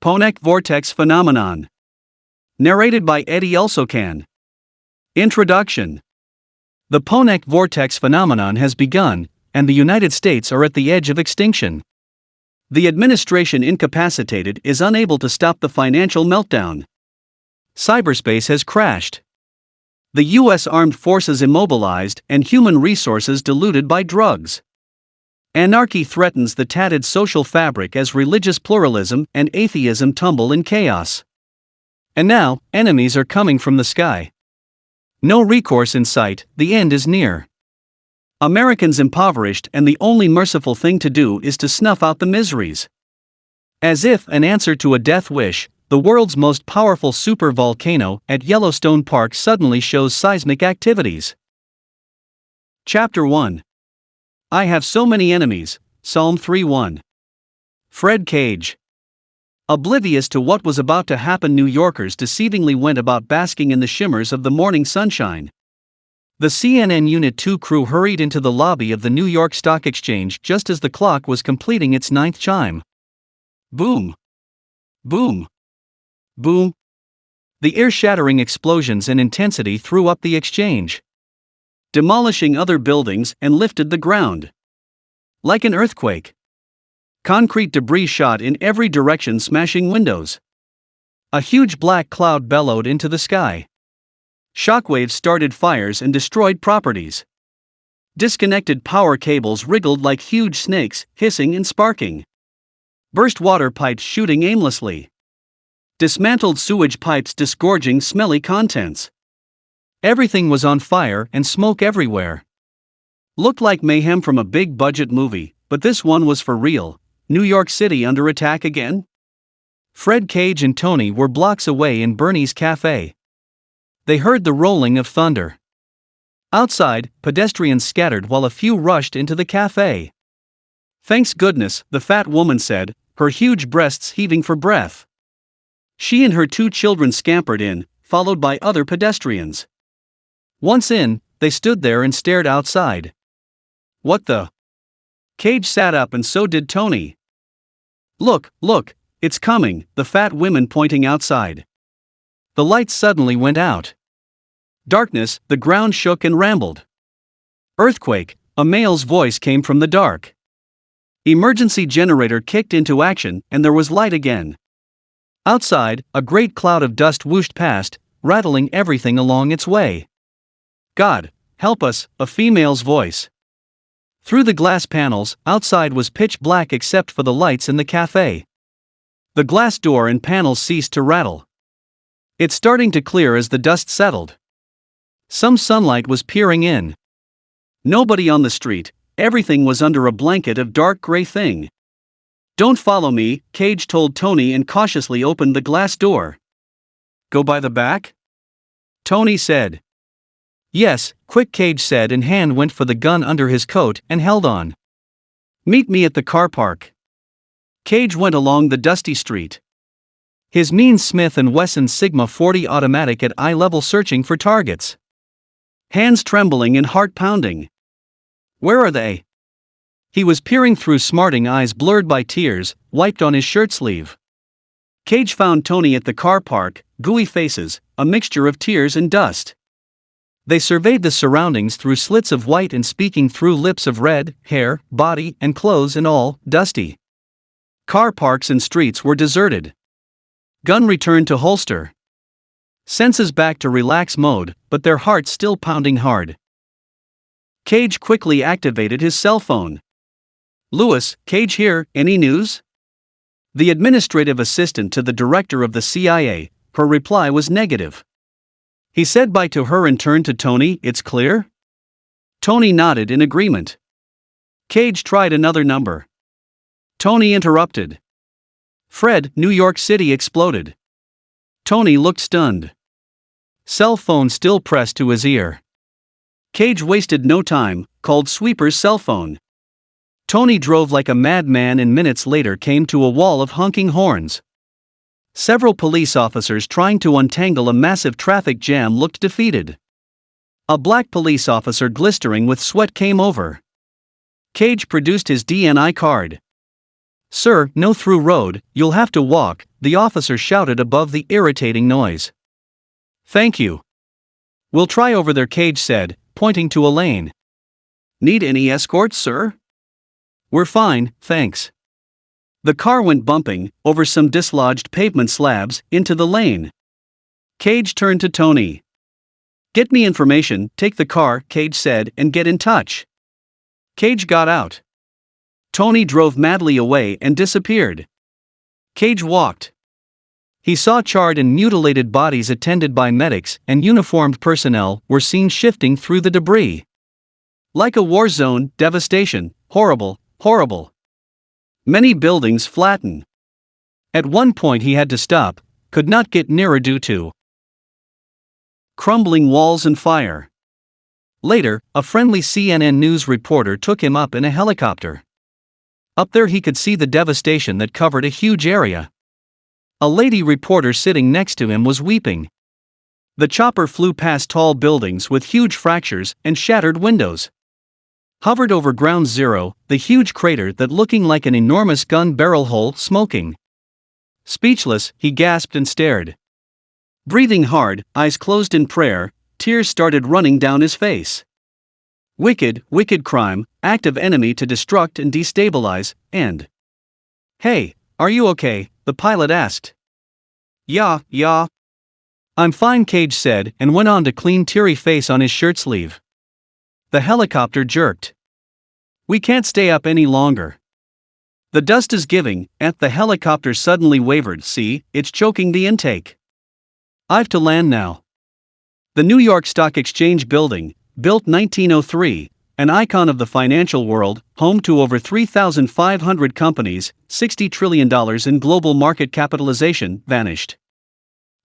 Ponek Vortex Phenomenon. Narrated by Eddie Elsocan. Introduction. The Ponek Vortex phenomenon has begun, and the United States are at the edge of extinction. The administration incapacitated is unable to stop the financial meltdown. Cyberspace has crashed. The U.S. armed forces immobilized and human resources diluted by drugs. Anarchy threatens the tattered social fabric as religious pluralism and atheism tumble in chaos. And now, enemies are coming from the sky. No recourse in sight, the end is near. Americans impoverished, and the only merciful thing to do is to snuff out the miseries. As if an answer to a death wish, the world's most powerful supervolcano at Yellowstone Park suddenly shows seismic activities. Chapter 1. I have so many enemies, Psalm 3:1. Fred Cage. Oblivious to what was about to happen, New Yorkers deceivingly went about basking in the shimmers of the morning sunshine. The CNN Unit 2 crew hurried into the lobby of the New York Stock Exchange just as the clock was completing its ninth chime. Boom! Boom! Boom! The ear-shattering explosions and intensity threw up the exchange, demolishing other buildings and lifted the ground. Like an earthquake. Concrete debris shot in every direction, smashing windows. A huge black cloud bellowed into the sky. Shockwaves started fires and destroyed properties. Disconnected power cables wriggled like huge snakes, hissing and sparking. Burst water pipes shooting aimlessly. Dismantled sewage pipes disgorging smelly contents. Everything was on fire and smoke everywhere. Looked like mayhem from a big-budget movie, but this one was for real. New York City under attack again? Fred Cage and Tony were blocks away in Bernie's Cafe. They heard the rolling of thunder. Outside, pedestrians scattered while a few rushed into the cafe. Thanks goodness, the fat woman said, her huge breasts heaving for breath. She and her 2 children scampered in, followed by other pedestrians. Once in, they stood there and stared outside. What the? Cage sat up and so did Tony. Look, look, it's coming, the fat women pointing outside. The lights suddenly went out. Darkness, the ground shook and rambled. Earthquake, a male's voice came from the dark. Emergency generator kicked into action and there was light again. Outside, a great cloud of dust whooshed past, rattling everything along its way. God, help us, a female's voice. Through the glass panels, outside was pitch black except for the lights in the cafe. The glass door and panels ceased to rattle. It's starting to clear as the dust settled. Some sunlight was peering in. Nobody on the street, everything was under a blanket of dark gray thing. Don't follow me, Cage told Tony and cautiously opened the glass door. Go by the back? Tony said. Yes, quick, Cage said, and hand went for the gun under his coat and held on. Meet me at the car park. Cage went along the dusty street. His mean Smith & Wesson Sigma 40 automatic at eye level searching for targets. Hands trembling and heart pounding. Where are they? He was peering through smarting eyes blurred by tears, wiped on his shirt sleeve. Cage found Tony at the car park, gooey faces, a mixture of tears and dust. They surveyed the surroundings through slits of white and speaking through lips of red, hair, body, and clothes and all, dusty. Car parks and streets were deserted. Gun returned to holster. Senses back to relax mode, but their hearts still pounding hard. Cage quickly activated his cell phone. Lewis, Cage here, any news? The administrative assistant to the director of the CIA, her reply was negative. He said bye to her and turned to Tony, it's clear? Tony nodded in agreement. Cage tried another number. Tony interrupted. Fred, New York City exploded. Tony looked stunned. Cell phone still pressed to his ear. Cage wasted no time, called Sweeper's cell phone. Tony drove like a madman and minutes later came to a wall of honking horns. Several police officers trying to untangle a massive traffic jam looked defeated. A black police officer glistering with sweat came over. Cage produced his DNI card. "Sir, no through road, you'll have to walk," the officer shouted above the irritating noise. "Thank you. We'll try over there," Cage said, pointing to a lane. "Need any escort, sir?" "We're fine, thanks." The car went bumping over some dislodged pavement slabs into the lane. Cage turned to Tony. "Get me information, take the car," Cage said, "and get in touch." Cage got out. Tony drove madly away and disappeared. Cage walked. He saw charred and mutilated bodies attended by medics and uniformed personnel were seen shifting through the debris. Like a war zone, devastation, horrible, horrible. Many buildings flattened. At one point he had to stop, could not get nearer due to crumbling walls and fire. Later, a friendly CNN news reporter took him up in a helicopter. Up there he could see the devastation that covered a huge area. A lady reporter sitting next to him was weeping. The chopper flew past tall buildings with huge fractures and shattered windows. Hovered over ground zero, the huge crater that looking like an enormous gun barrel hole smoking. Speechless, he gasped and stared. Breathing hard, eyes closed in prayer, tears started running down his face. Wicked, wicked crime, active enemy to destruct and destabilize, and... "Hey, are you okay?" the pilot asked. Yeah. "I'm fine," Cage said and went on to clean teary face on his shirt sleeve. The helicopter jerked. "We can't stay up any longer. The dust is giving," and the helicopter suddenly wavered. "See, it's choking the intake. I've to land now." The New York Stock Exchange building, built 1903, an icon of the financial world, home to over 3,500 companies, $60 trillion in global market capitalization, vanished.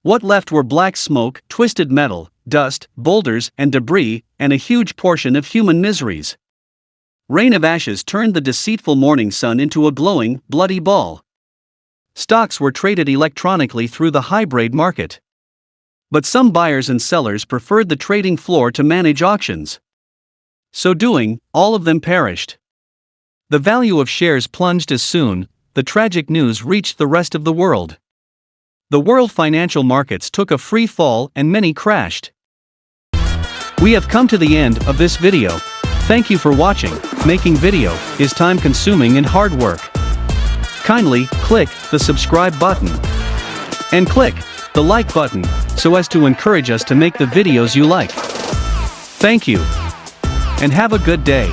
What left were black smoke, twisted metal, dust, boulders and debris, and a huge portion of human miseries. Rain of ashes turned the deceitful morning sun into a glowing, bloody ball. Stocks were traded electronically through the hybrid market. But some buyers and sellers preferred the trading floor to manage auctions. So doing, all of them perished. The value of shares plunged as soon, the tragic news reached the rest of the world. The world financial markets took a free fall and many crashed. We have come to the end of this video. Thank you for watching. Making video is time consuming and hard work. Kindly click the subscribe button and click the like button so as to encourage us to make the videos you like. Thank you and have a good day.